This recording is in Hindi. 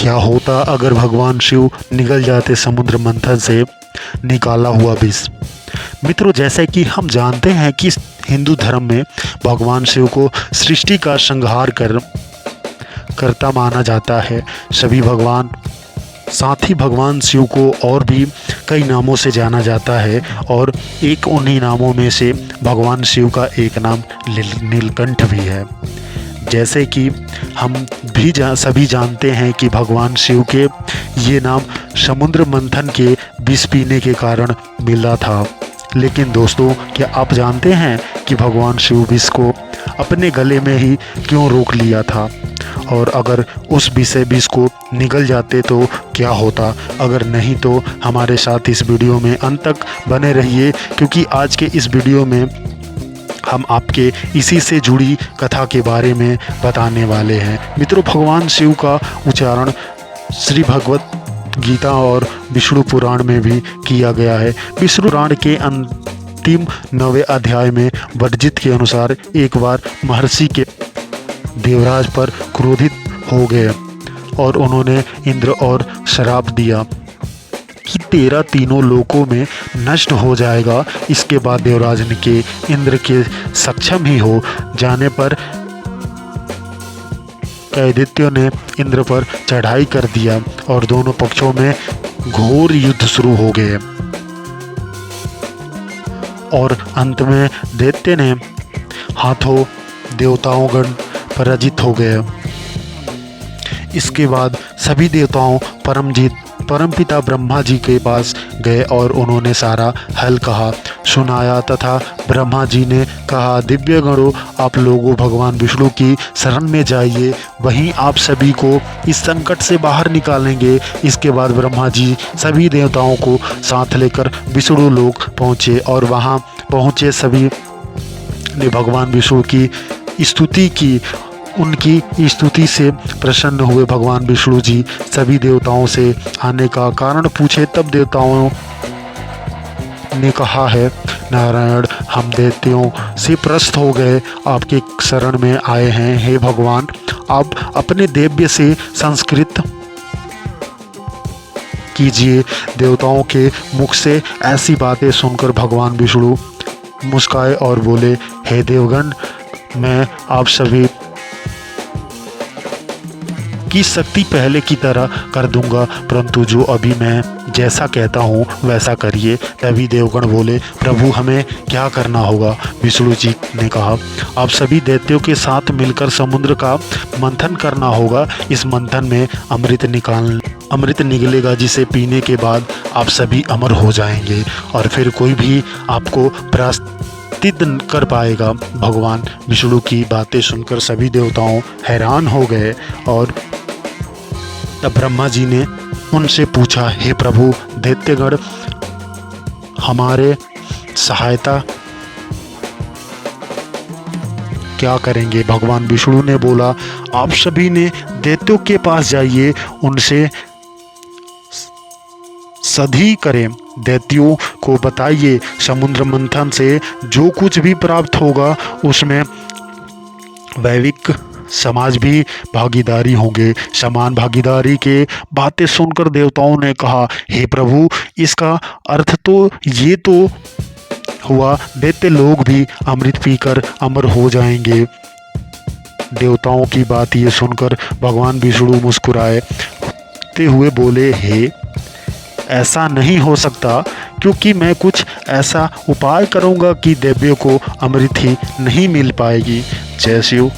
क्या होता अगर भगवान शिव निगल जाते समुद्र मंथन से निकाला हुआ विष। मित्रों, जैसे कि हम जानते हैं कि हिंदू धर्म में भगवान शिव को सृष्टि का संहार करता माना जाता है। सभी भगवान, साथ ही भगवान शिव को और भी कई नामों से जाना जाता है और एक उन्हीं नामों में से भगवान शिव का एक नाम नीलकंठ भी है। जैसे कि हम भी सभी जानते हैं कि भगवान शिव के ये नाम समुद्र मंथन के विष पीने के कारण मिला था। लेकिन दोस्तों, क्या आप जानते हैं कि भगवान शिव विष को अपने गले में ही क्यों रोक लिया था? और अगर उस विष को निगल जाते तो क्या होता? अगर नहीं तो हमारे साथ इस वीडियो में अंत तक बने रहिए, क्योंकि आज के इस वीडियो में हम आपके इसी से जुड़ी कथा के बारे में बताने वाले हैं। मित्रों, भगवान शिव का उच्चारण श्री भगवत गीता और विष्णु पुराण में भी किया गया है। विष्णु पुराण के अंतिम 9वें अध्याय में वर्जित के अनुसार एक बार महर्षि के देवराज पर क्रोधित हो गए और उन्होंने इंद्र और श्राप दिया कि तेरा तीनों लोकों में नष्ट हो जाएगा। इसके बाद देवराज के इंद्र के सक्षम ही हो जाने पर दैत्यों ने इंद्र पर चढ़ाई कर दिया और दोनों पक्षों में घोर युद्ध शुरू हो गए और अंत में दैत्य ने हाथों देवताओं गण पराजित हो गए। इसके बाद सभी देवताओं परमपिता ब्रह्मा जी के पास गए और उन्होंने सारा हल कहा सुनाया तथा ब्रह्मा जी ने कहा, दिव्य गणों, आप लोगों भगवान विष्णु की शरण में जाइए, वहीं आप सभी को इस संकट से बाहर निकालेंगे। इसके बाद ब्रह्मा जी सभी देवताओं को साथ लेकर विष्णु लोक पहुँचे और वहाँ पहुँचे सभी ने भगवान विष्णु की स्तुति की। उनकी स्तुति से प्रसन्न हुए भगवान विष्णु जी सभी देवताओं से आने का कारण पूछे। तब देवताओं ने कहा है, नारायण, हम दैत्यों से प्रस्थ हो गए, आपके शरण में आए हैं। हे भगवान, आप अपने दिव्य से संस्कृत कीजिए। देवताओं के मुख से ऐसी बातें सुनकर भगवान विष्णु मुस्काए और बोले, हे देवगण, मैं आप सभी की शक्ति पहले की तरह कर दूंगा, परंतु जो अभी मैं जैसा कहता हूँ वैसा करिए। तभी देवगण बोले, प्रभु, हमें क्या करना होगा? विष्णु जी ने कहा, आप सभी दैत्यों के साथ मिलकर समुद्र का मंथन करना होगा। इस मंथन में अमृत निकलेगा, जिसे पीने के बाद आप सभी अमर हो जाएंगे और फिर कोई भी आपको परास्तित कर पाएगा। भगवान विष्णु की बातें सुनकर सभी देवताओं हैरान हो गए और तब ब्रह्मा जी ने उनसे पूछा, हे प्रभु, दैत्यगण हमारे सहायता क्या करेंगे? भगवान विष्णु ने बोला, आप सभी ने दैत्यों के पास जाइए, उनसे सधी करें, दैत्यों को बताइए समुद्र मंथन से जो कुछ भी प्राप्त होगा उसमें वैविक समाज भी भागीदारी होंगे। समान भागीदारी के बातें सुनकर देवताओं ने कहा, हे प्रभु, इसका अर्थ तो ये तो हुआ दैत्य लोग भी अमृत पीकर अमर हो जाएंगे। देवताओं की बात ये सुनकर भगवान विष्णु मुस्कुराते हुए बोले, हे, ऐसा नहीं हो सकता, क्योंकि मैं कुछ ऐसा उपाय करूंगा कि दैत्यों को अमृत ही नहीं मिल पाएगी। जय शिव।